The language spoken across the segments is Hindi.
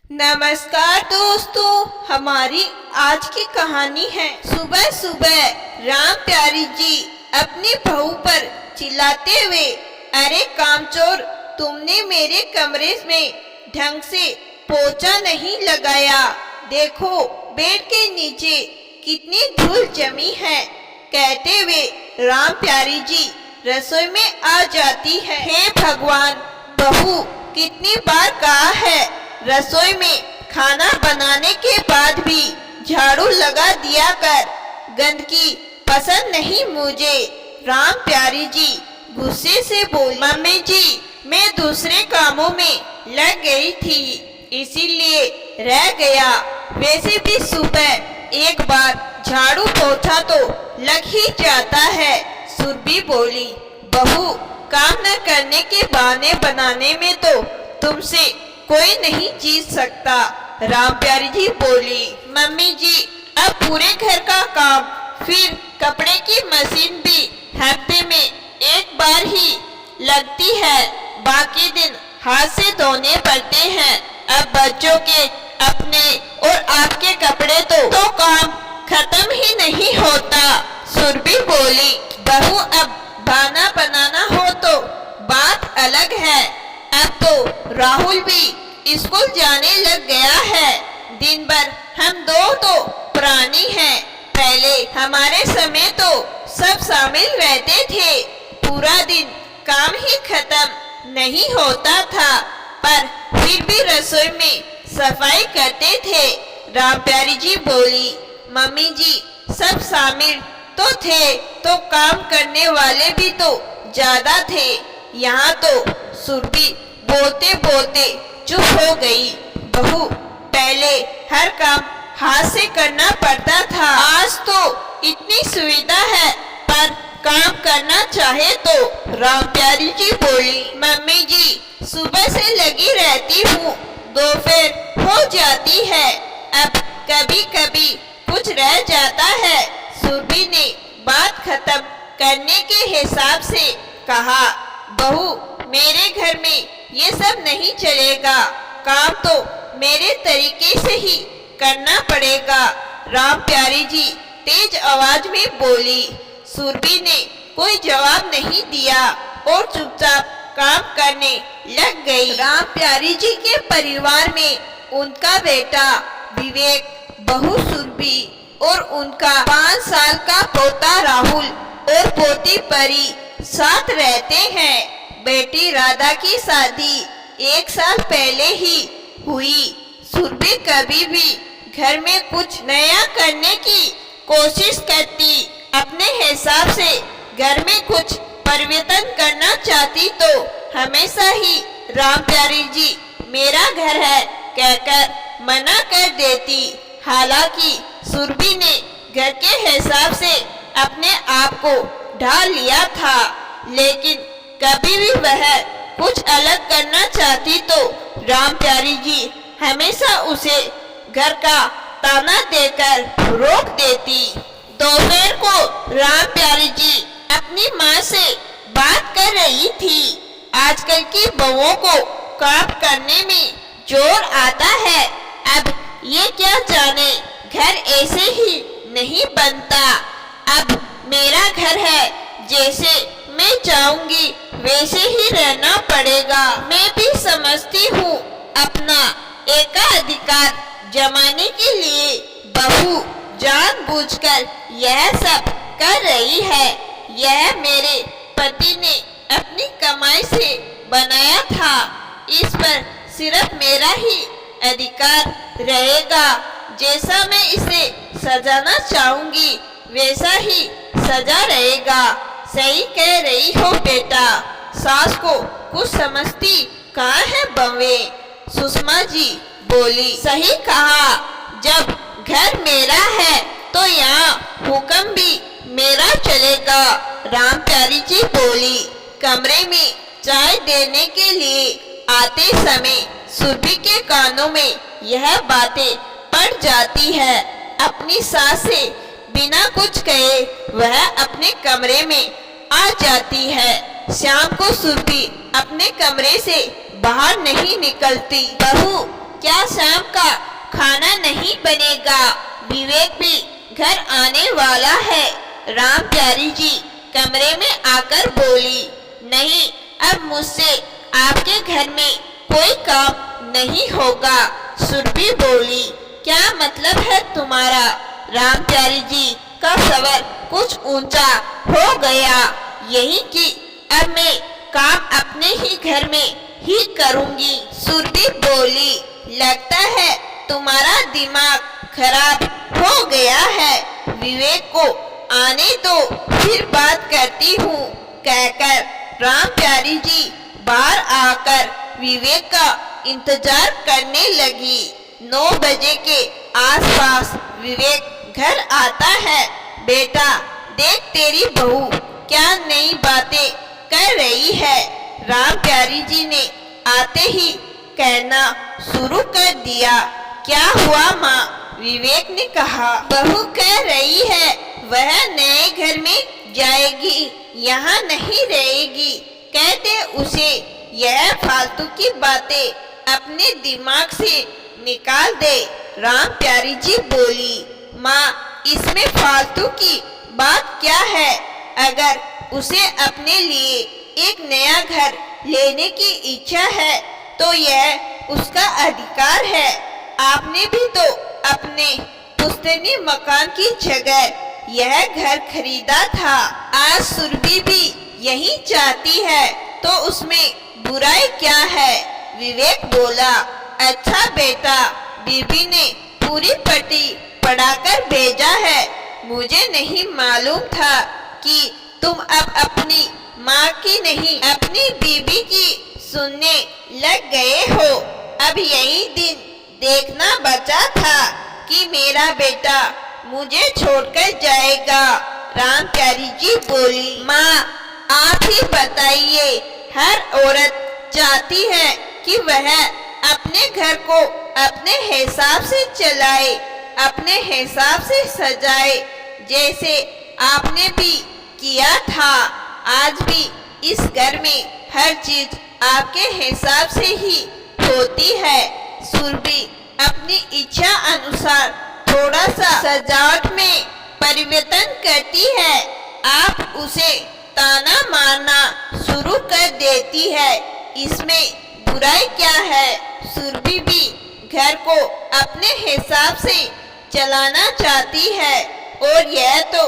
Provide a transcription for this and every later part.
नमस्कार दोस्तों, हमारी आज की कहानी है। सुबह सुबह राम प्यारी जी अपनी बहू पर चिल्लाते हुए, अरे कामचोर, तुमने मेरे कमरे में ढंग से पोछा नहीं लगाया। देखो बेड के नीचे कितनी धूल जमी है। कहते हुए राम प्यारी जी रसोई में आ जाती है। हे भगवान, बहू कितनी बार कहा है रसोई में खाना बनाने के बाद भी झाड़ू लगा दिया कर, गंदगी पसंद नहीं मुझे। राम प्यारी जी गुस्से से बोली, मम्मी जी मैं दूसरे कामों में लग गई थी, इसीलिए रह गया। वैसे भी सुबह एक बार झाड़ू पोछा तो लग ही जाता है। सुरभि बोली, बहू काम न करने के बहाने बनाने में तो तुमसे कोई नहीं जीत सकता। राम प्यारी जी बोली, मम्मी जी अब पूरे घर का काम, फिर कपड़े की मशीन भी हफ्ते में एक बार ही लगती है, बाकी दिन हाथ से धोने पड़ते हैं। अब बच्चों के अपने और आपके कपड़े तो काम खत्म ही नहीं होता। सुरभि बोली, बहू अब खाना बनाना हो तो बात अलग है। अब तो राहुल भी स्कूल जाने लग गया है। दिन भर हम दो तो प्राणी हैं। पहले हमारे समय तो सब शामिल रहते थे, पूरा दिन काम ही खत्म नहीं होता था, पर फिर भी रसोई में सफाई करते थे। राम प्यारी जी बोली, मम्मी जी सब शामिल तो थे, तो काम करने वाले भी तो ज्यादा थे। यहाँ तो सुरभि बोलते बोलते चुप हो गई। बहू पहले हर काम हाथ से करना पड़ता था, आज तो इतनी सुविधा है, पर काम करना चाहे तो। राम प्यारी जी बोली, मम्मी जी सुबह से लगी रहती हूँ, दोपहर हो जाती है, अब कभी कभी कुछ रह जाता है। सुरभि ने बात खत्म करने के हिसाब से कहा, बहू मेरे घर में ये सब नहीं चलेगा, काम तो मेरे तरीके से ही करना पड़ेगा। राम प्यारी जी तेज आवाज में बोली। सुरभि ने कोई जवाब नहीं दिया और चुपचाप काम करने लग गई। राम प्यारी जी के परिवार में उनका बेटा विवेक, बहू सुरभि और उनका 5 साल का पोता राहुल और पोती परी साथ रहते हैं। बेटी राधा की शादी 1 साल पहले ही हुई। सुरभि कभी भी घर में कुछ नया करने की कोशिश करती, अपने हिसाब से घर में कुछ परिवर्तन करना चाहती तो हमेशा ही राम प्यारी जी मेरा घर है कहकर मना कर देती। हालांकि सुरभि ने घर के हिसाब से अपने आप को ढाल लिया था, लेकिन कभी भी वह कुछ अलग करना चाहती तो राम प्यारी जी हमेशा उसे घर का ताना देकर रोक देती। दोपहर को राम प्यारी जी अपनी माँ से बात कर रही थी। आजकल की बहुओं को काम करने में जोर आता है, अब ये क्या जाने घर ऐसे ही नहीं बनता। अब मेरा घर है, जैसे मैं चाहूंगी वैसे ही रहना पड़ेगा। मैं भी समझती हूँ अपना एकाधिकार जमाने के लिए बहू जानबूझकर यह सब कर रही है। यह मेरे पति ने अपनी कमाई से बनाया था, इस पर सिर्फ मेरा ही अधिकार रहेगा। जैसा मैं इसे सजाना चाहूंगी वैसा ही सजा रहेगा। सही कह रही हो बेटा, सास को कुछ समझती कहाँ है बम्बे। सुषमा जी बोली, सही कहा, जब घर मेरा है तो यहाँ हुक्म भी मेरा चलेगा। राम प्यारी जी बोली। कमरे में चाय देने के लिए आते समय सुरभि के कानों में यह बातें पड़ जाती है। अपनी सास से बिना कुछ कहे वह अपने कमरे में आ जाती है। शाम को सुरभि अपने कमरे से बाहर नहीं निकलती। बहू क्या शाम का खाना नहीं बनेगा। विवेक भी घर आने वाला है। राम प्यारी जी कमरे में आकर बोली, नहीं, अब मुझसे आपके घर में कोई काम नहीं होगा। सुरभि बोली, क्या मतलब है तुम्हारा? राम प्यारी जी का स्वर कुछ ऊंचा हो गया। यही कि अब मैं काम अपने ही घर में ही करूंगी। सुरभि बोली, लगता है तुम्हारा दिमाग खराब हो गया है। विवेक को आने दो, फिर बात करती हूँ, कहकर राम प्यारी जी बाहर आकर विवेक का इंतजार करने लगी। 9 बजे के आसपास विवेक घर आता है। बेटा देख, तेरी बहू क्या नई बातें कर रही है। राम प्यारी जी ने आते ही कहना शुरू कर दिया। क्या हुआ माँ? विवेक ने कहा, बहू कह रही है वह नए घर में जाएगी, यहाँ नहीं रहेगी। कहते उसे यह फालतू की बातें अपने दिमाग से निकाल दे। राम प्यारी जी बोली, माँ इसमें फालतू की बात क्या है? अगर उसे अपने लिए एक नया घर लेने की इच्छा है तो यह उसका अधिकार है। आपने भी तो अपने पुश्तैनी मकान की जगह यह घर खरीदा था। आज सुरभि भी यही चाहती है तो उसमें बुराई क्या है? विवेक बोला, अच्छा बेटा, बीबी ने पूरी पट्टी पढ़ाकर भेजा है। मुझे नहीं मालूम था कि तुम अब अपनी माँ की नहीं अपनी बीबी की सुनने लग गए हो। अब यही दिन देखना बचा था कि मेरा बेटा मुझे छोड़कर जाएगा। राम प्यारी जी बोली, माँ आप ही बताइए, हर औरत चाहती है कि वह अपने घर को अपने हिसाब से चलाए, अपने हिसाब से सजाए, जैसे आपने भी किया था। आज भी इस घर में हर चीज आपके हिसाब से ही होती है। सुरभि अपनी इच्छा अनुसार थोड़ा सा सजावट में परिवर्तन करती है। आप उसे ताना मारना शुरू कर देती है, इसमें बुराई क्या है? सुरभि भी घर को अपने हिसाब से चलाना चाहती है और यह तो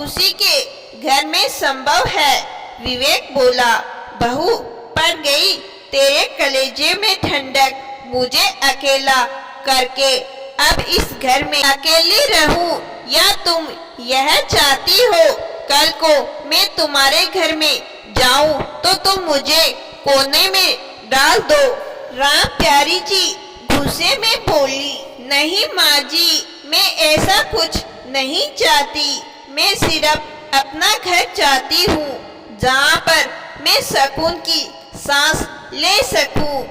उसी के घर में संभव है। विवेक बोला, बहू पड़ गई तेरे कलेजे में ठंडक, मुझे अकेला करके अब इस घर में अकेली रहूं, या तुम यह चाहती हो कल को मैं तुम्हारे घर में जाऊं तो तुम मुझे कोने में डाल दो। राम प्यारी जी गुस्से में बोली, नहीं माँ जी, मैं ऐसा कुछ नहीं चाहती। मैं सिर्फ अपना घर चाहती हूँ जहाँ पर मैं सुकून की सांस ले सकूं,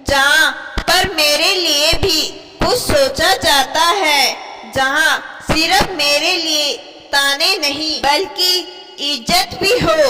जहाँ पर मेरे लिए भी कुछ सोचा जाता है, जहाँ सिर्फ मेरे लिए ताने नहीं बल्कि इज्जत भी हो।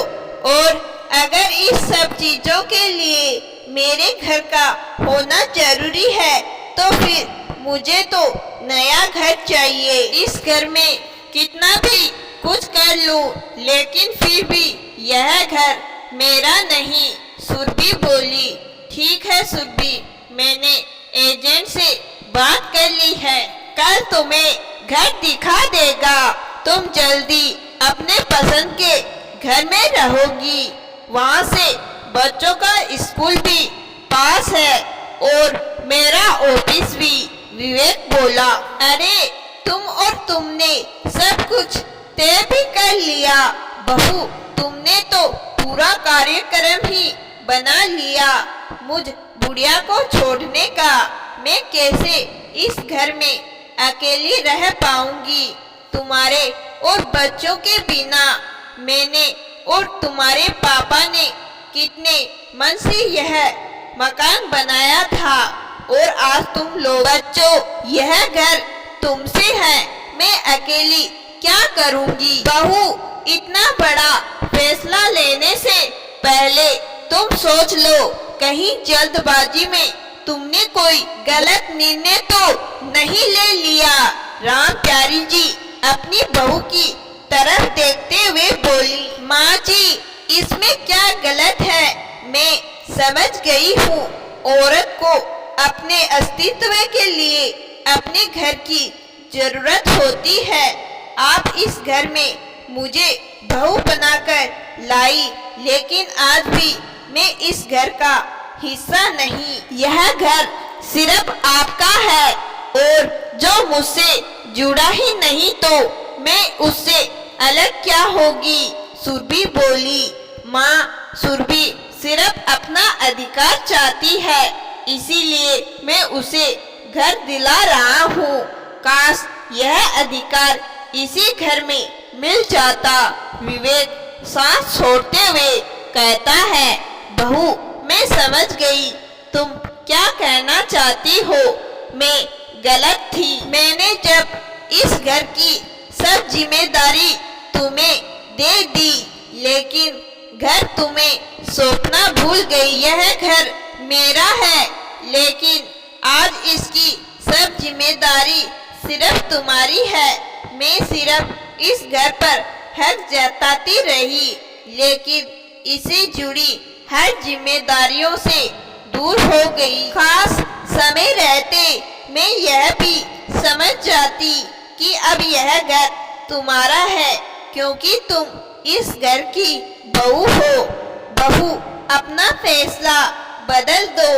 और अगर इस सब चीजों के लिए मेरे घर का होना जरूरी है तो फिर मुझे तो नया घर चाहिए। इस घर में कितना भी कुछ कर लूं, लेकिन फिर भी यह घर मेरा नहीं। सुरभि बोली, ठीक है सुरभि, मैंने एजेंट से बात कर ली है, कल तुम्हें घर दिखा देगा। तुम जल्दी अपने पसंद के घर में रहोगी, वहाँ से बच्चों का स्कूल भी पास है और मेरा ऑफिस भी। विवेक बोला, अरे तुम और तुमने सब कुछ तय भी कर लिया। बहू तुमने तो पूरा कार्यक्रम ही बना लिया मुझ बुढ़िया को छोड़ने का। मैं कैसे इस घर में अकेली रह पाऊंगी तुम्हारे और बच्चों के बिना। मैंने और तुम्हारे पापा ने कितने मन से यह मकान बनाया था और आज तुम लोग बच्चों यह घर तुमसे है, मैं अकेली क्या करूंगी। बहू इतना बड़ा फैसला लेने से पहले तुम सोच लो, कहीं जल्दबाजी में तुमने कोई गलत निर्णय तो नहीं ले लिया। राम प्यारी जी अपनी बहू की तरफ देखते हुए बोली, माँ जी इसमें क्या गलत है? मैं समझ गई हूँ, औरत को अपने अस्तित्व के लिए अपने घर की जरूरत होती है। आप इस घर में मुझे बहू बनाकर लाई, लेकिन आज भी मैं इस घर का हिस्सा नहीं। यह घर सिर्फ आपका है और जो मुझसे जुड़ा ही नहीं तो मैं उससे अलग क्या होगी? सुरभि बोली, माँ सुरभि सिर्फ अपना अधिकार चाहती है, इसीलिए मैं उसे घर दिला रहा हूँ। काश यह अधिकार इसी घर में मिल जाता। विवेक सांस छोड़ते हुए कहता है, बहू मैं समझ गई तुम क्या कहना चाहती हो। मैं गलत थी। मैंने जब इस घर की सब जिम्मेदारी तुम्हें दे दी, लेकिन घर तुम्हें सौंपना भूल गई। यह घर मेरा है, लेकिन आज इसकी सब जिम्मेदारी सिर्फ तुम्हारी है। मैं सिर्फ इस घर पर हक जताती रही, लेकिन इससे जुड़ी हर जिम्मेदारियों से दूर हो गई। खास समय रहते मैं यह भी समझ जाती कि अब यह घर तुम्हारा है, क्योंकि तुम इस घर की बहू हो। बहू अपना फैसला बदल दो।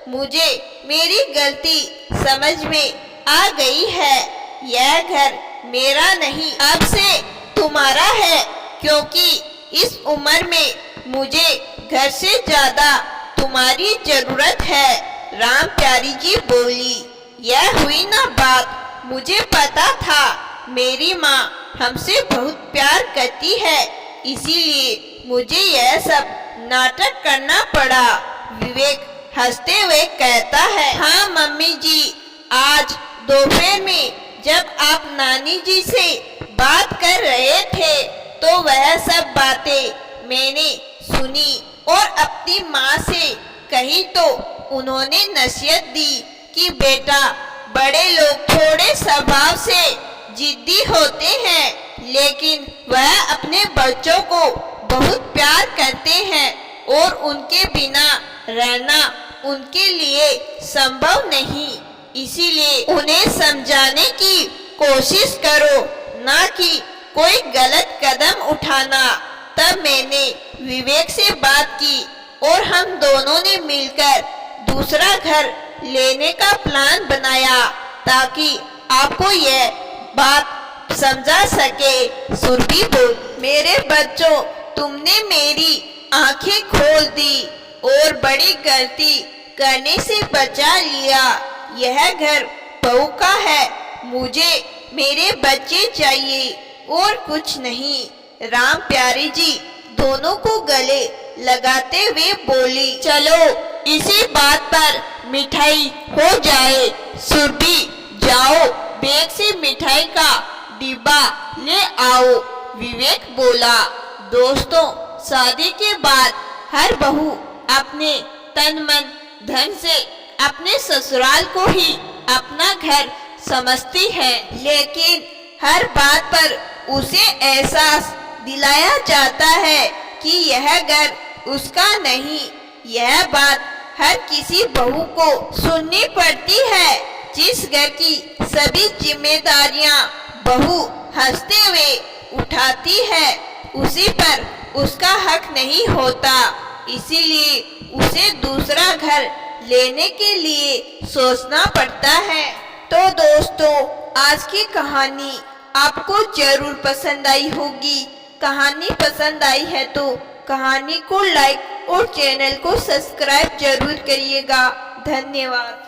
मुझे मेरी गलती समझ में आ गई है। यह घर मेरा नहीं अब से तुम्हारा है, क्योंकि इस उम्र में मुझे घर से ज्यादा तुम्हारी जरूरत है। राम प्यारी जी बोली, यह हुई ना बात। मुझे पता था मेरी माँ हमसे बहुत प्यार करती है, इसीलिए मुझे यह सब नाटक करना पड़ा। विवेक हंसते हुए कहता है, हाँ मम्मी जी, आज दोपहर में जब आप नानी जी से बात कर रहे थे तो वह सब बातें मैंने सुनी और अपनी माँ से कही तो उन्होंने नसीहत दी कि बेटा बड़े लोग थोड़े स्वभाव से जिद्दी होते हैं, लेकिन वह अपने बच्चों को बहुत प्यार करते हैं और उनके बिना रहना उनके लिए संभव नहीं। इसीलिए उन्हें समझाने की कोशिश करो, ना कि कोई गलत कदम उठाना। तब मैंने विवेक से बात की और हम दोनों ने मिलकर दूसरा घर लेने का प्लान बनाया, ताकि आपको यह बात समझा सके। सुरभि बोली, मेरे बच्चों, तुमने मेरी आंखें खोल दी और बड़ी गलती करने से बचा लिया। यह घर बहू का है, मुझे मेरे बच्चे चाहिए और कुछ नहीं। राम प्यारी जी दोनों को गले लगाते हुए बोली, चलो इसी बात पर मिठाई हो जाए। सुरभि जाओ बैग से मिठाई का डिब्बा ले आओ, विवेक बोला। दोस्तों, शादी के बाद हर बहू अपने तन मन धन से अपने ससुराल को ही अपना घर समझती है, लेकिन हर बात पर उसे एहसास दिलाया जाता है कि यह घर उसका नहीं। यह बात हर किसी बहू को सुननी पड़ती है। जिस घर की सभी जिम्मेदारियां बहू हंसते हुए उठाती है, उसी पर उसका हक नहीं होता। इसीलिए उसे दूसरा घर लेने के लिए सोचना पड़ता है। तो दोस्तों, आज की कहानी आपको जरूर पसंद आई होगी। कहानी पसंद आई है तो कहानी को लाइक और चैनल को सब्सक्राइब जरूर करिएगा। धन्यवाद।